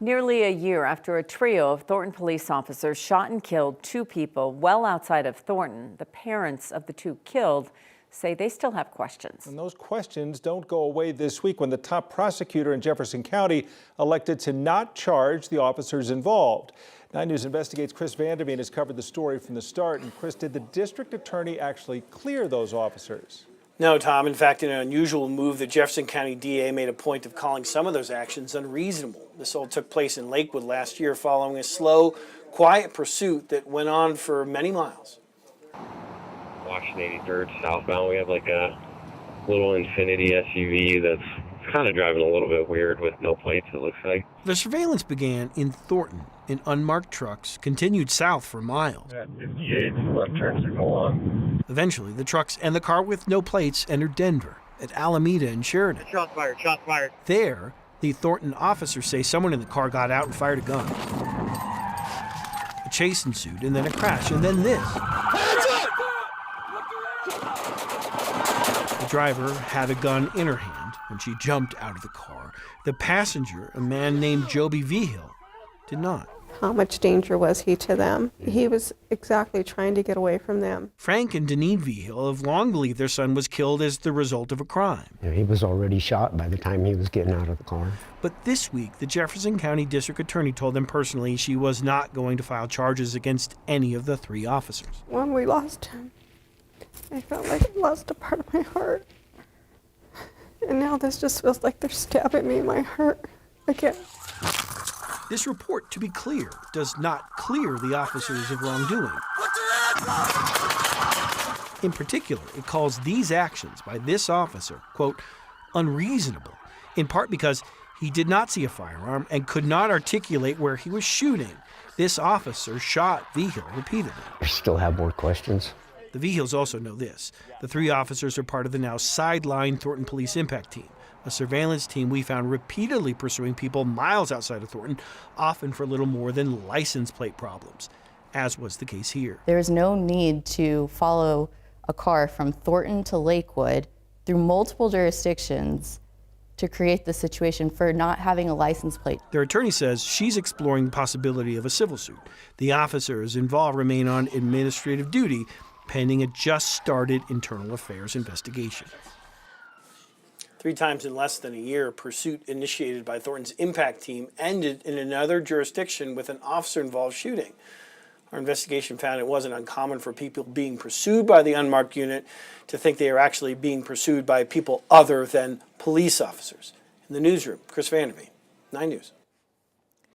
Nearly a year after a trio of Thornton police officers shot and killed two people well outside of Thornton, the parents of the two killed say they still have questions. And those questions don't go away this week when the top prosecutor in Jefferson County elected to not charge the officers involved. 9 News Investigates Chris Vanderveen has covered the story from the start. And Chris, did the district attorney actually clear those officers? No, Tom. In fact, in an unusual move, the Jefferson County DA made a point of calling some of those actions unreasonable. This all took place in Lakewood last year following a slow, quiet pursuit that went on for many miles. Washington 83rd southbound, we have like a little Infinity SUV that's kind of driving a little bit weird with no plates, it looks like. The surveillance began in Thornton in unmarked trucks, continued south for miles. At 58, left turn signal on. Eventually, the trucks and the car with no plates entered Denver at Alameda and Sheridan. Shots fired, shots fired. There, the Thornton officers say someone in the car got out and fired a gun. A chase ensued, and then a crash, and then this. The driver had a gun in her hand when she jumped out of the car. The passenger, a man named Joby Vigil, did not. How much danger was he to them? He was exactly trying to get away from them. Frank and Deneen Vigil have long believed their son was killed as the result of a crime. He was already shot by the time he was getting out of the car. But this week, the Jefferson County District Attorney told them personally she was not going to file charges against any of the three officers. When we lost him, I felt like I lost a part of my heart. And now this just feels like they're stabbing me in my heart again. This report, to be clear, does not clear the officers of wrongdoing. In particular, it calls these actions by this officer, quote, unreasonable, in part because he did not see a firearm and could not articulate where he was shooting. This officer shot Vigil repeatedly. We still have more questions. The Vigils also know this. The three officers are part of the now sidelined Thornton Police Impact Team, a surveillance team we found repeatedly pursuing people miles outside of Thornton, often for little more than license plate problems, as was the case here. There is no need to follow a car from Thornton to Lakewood through multiple jurisdictions to create the situation for not having a license plate. Their attorney says she's exploring the possibility of a civil suit. The officers involved remain on administrative duty, pending a just-started internal affairs investigation. 3 times in less than a year, a pursuit initiated by Thornton's impact team ended in another jurisdiction with an officer-involved shooting. Our investigation found it wasn't uncommon for people being pursued by the unmarked unit to think they are actually being pursued by people other than police officers. In the newsroom, Chris Vanderveen, 9 News.